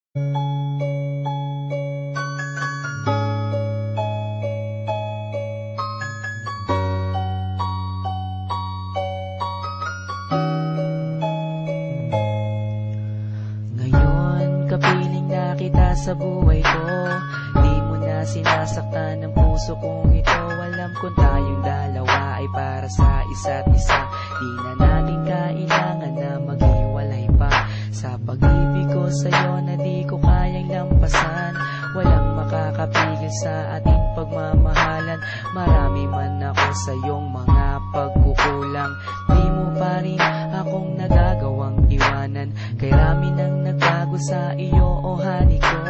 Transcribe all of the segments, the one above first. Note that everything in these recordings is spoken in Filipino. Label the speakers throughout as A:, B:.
A: Ngayon, kapiling na kita sa buhay ko. Di mo na sinasaktan ang puso kong ito. Alam kong tayong dalawa ay para sa isa't isa. Di na natin kailangan na maghiwalay pa. Sa pag-ibig ko sa'yo na di ko kayang lampasan. Walang makakapigil sa ating pagmamahalan. Marami man ako sa iyong mga pagkukulang. Di mo pa rin akong nagagawang iwanan. Kay rami nang nagbago sa iyo, oh honey ko.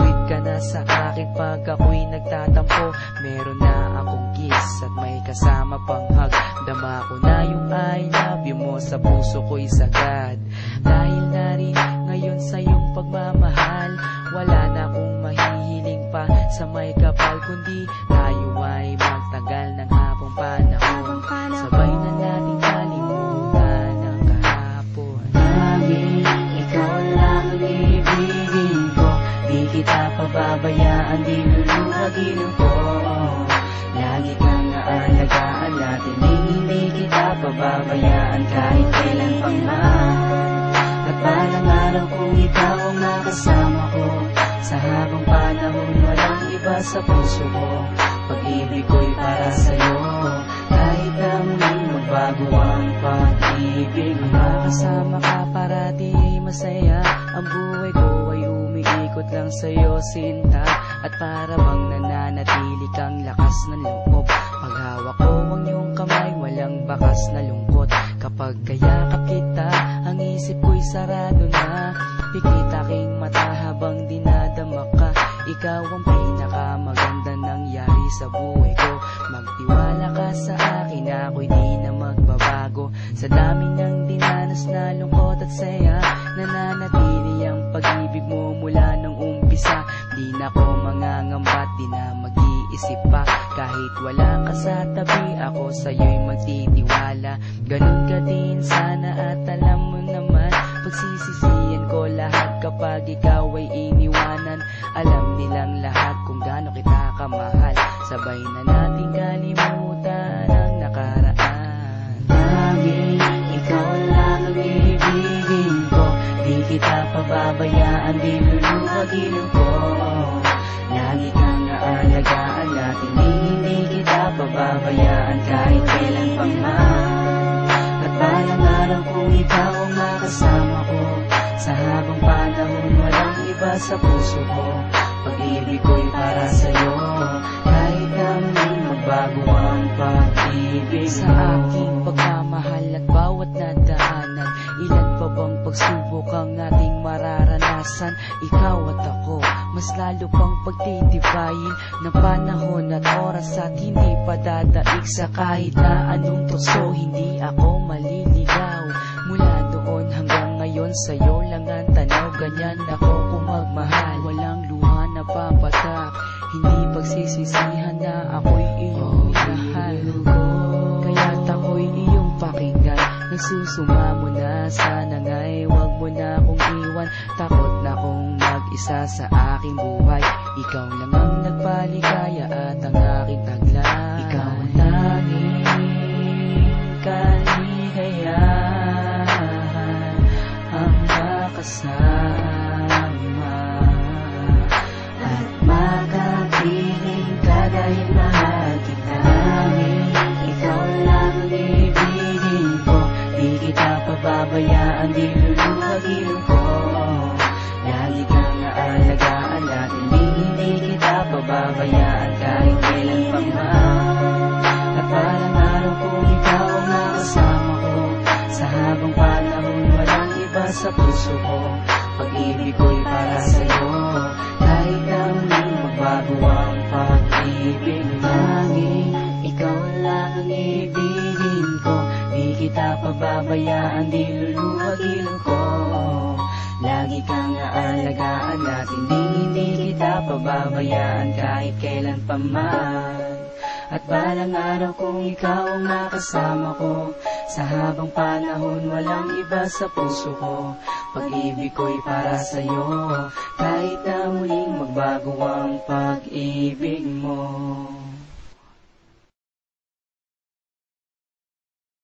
A: Sweet ka na sa akin pag ako'y nagtatampo. Meron na akong kiss at may kasama pang hug. Dama ko na yung I love you mo sa puso ko'y sagad. Dahil na rin ngayon sa iyong pagmamahal, wala na akong mahihiling pa sa may kapal, kundi tayo ay magtagal ng habang panahon. Sabay na natin kalimutan ang kahapon.
B: Laging ikaw lang ang ibigin ko. Di kita pababayaan, di luluhagin ko. Lagi kang aalagaan natin, hindi kita pababayaan kahit kailan pang man. At balang araw kung ikaw ang nakasama ko, sa habang panahon walang iba sa puso ko. Pag-ibig ko'y para sa'yo, kahit na muling magbago ang pag-ibig.
A: Makasama ka parati ay masaya. Ang buhay ko ay umiikot lang sa'yo, sinta. At para bang nananatili kang lakas ng loob. Paghawak ko ang iyong kamay, walang bakas na lungkot. Kapag kayakap kita, ang isip ko'y sarado na. Pikit aking mata habang dinadama ka. Ikaw ang pinakamaganda nangyari sa buhay ko. Magtiwala ka sa akin, ako'y di na magbabago. Sa dami ng dinanas na lungkot at saya, nananatili ang pag-ibig mo mula nung umpisa. Di na ko mangangambat, di na mag-iisip pa. Kahit wala ka sa tabi, ako sa'yo'y magtitiwala. Ganun ka din sana at alam mo naman, pagsisisihan ko lahat kapag ikaw ay iniwanan. Alam nilang lahat kung gaano kita kamahal. Sabay na natin kalimutan ang nakaraan.
B: Laging ikaw lang ang ibigin ko. Di kita pababayaan, di luluhagin ko. Lagi kang aalagaan natin, hindi kita pababayaan kahit kailan pang man. At balang araw kung ikaw ang makasama ko, sa habang panahon walang iba sa puso ko. Pag-ibig ko'y para sa'yo, kahit na muling magbago ang pag-ibig.
A: Sa aking pagmamahal at bawat nadaanan, ilan pa bang pagsubok ang ating mararanasan? Ikaw at ako, mas lalo pang pagtitibayin ng panahon at oras at hindi pa dadaig sa kahit na anong tukso. Hindi ako maliligaw mula doon hanggang ngayon, sa'yo lang ang tanaw. Ganyan ako kung magmahal, walang luha na papatak. Hindi pagsisisihan na ako'y iyong minahal. Kaya't ako'y iyong pakinggan. Nagsusumamo na, sana nga'y wag mo na akong iwan. Takot na kong mag-isa sa aking buhay. Ikaw lang ang nagpaligaya at ang aking taglay.
B: Ikaw ang tanging kaligayahan, ang makasama at makapiling ka dahil mahal kita. Ikaw lang ang ibigin ko. Di kita pababayaan, di luluhagin ko. Lagi kang aalagaan natin, hindi kita pababayaan kahit kailan pang man. At balang araw kung ikaw ang nakasama ko, sa habang panahon walang iba sa puso ko. Pag-ibig ko'y para sa'yo, kahit na muling magbago ang pag-ibig. Laging ikaw lang ang ibigin ko. Di kita pababayaan, di luluhagin ko. Lagi kang aalagaan natin, hindi kita pababayaan kahit kailan pa man. At balang araw kung ikaw ang nakasama ko, sa habang panahon walang iba sa puso ko. Pag-ibig ko'y para sa'yo, kahit na muling magbago ang pag-ibig mo.